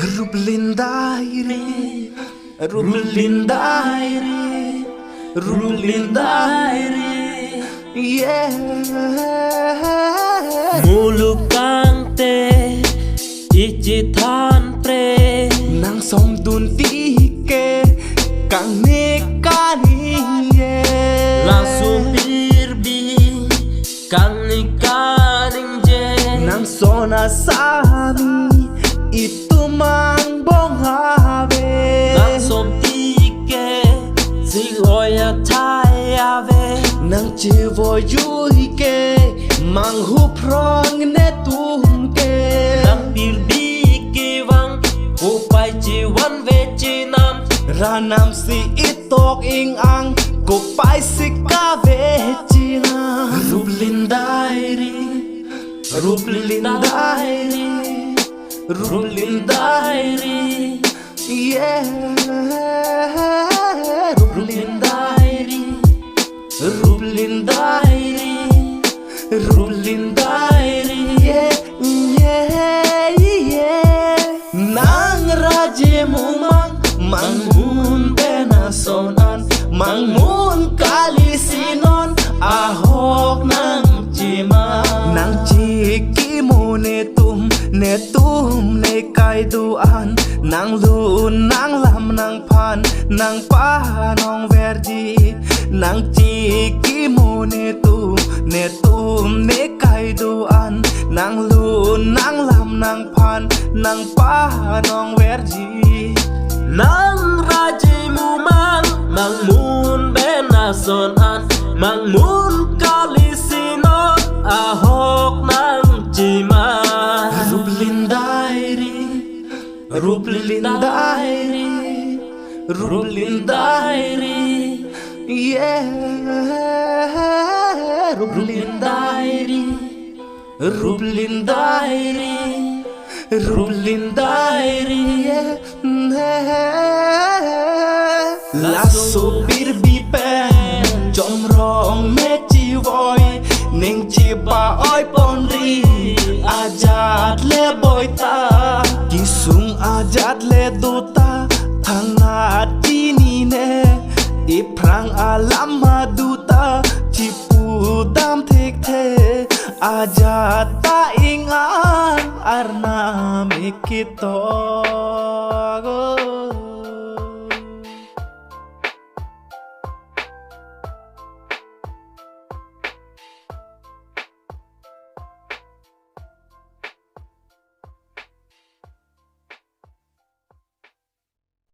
Ruplin diary, Ruplin diary, Ruplin diary, yeah. Mulukang te, ichitan pre, nang som dun tike, kang nikani yeah. La supirbi, kang nikaning je, nang sona sami, itu mang bong have. nang som tike, sigoya thai ave, nang chivo yuike, mang hu prong ne tum ke. nang pirbi kivang, upai chi wan ve chi nam, Ranam si itok ing ang, kupai si kave chi na. Ruplin diary, Ruplin diary, Ruplin diary, yeah. Ruplin diary, Ruplin diary, Ruplin diary, yeah, yeah, yeah. Nang raje mumang, mangmun penasonan, mangmun kalisinon, ahok nang cima, nang ciki mo netum ne kaiduan, nang lun nang lam nang pan, nang panong verdi, nang ciki mo netum ne kaiduan, nang lun nang lam nang pan, nang panong verdi. nang raji mumang, mangmun benasonan, mangmun kalisinon, ahok nang cima. Ruplin diary, Ruplin diary, Ruplin diary, yeah. Ruplin diary, Ruplin diary, Ruplin diary, yeah. Lasso pirbi pen, chom rong me chi voi, ning chi ba oi ponri, ajat le boita, kisung ajat le duta, thangat ini ne, iprang alam maduta, cipu dam thik the, ajat ta ingan arna mikito.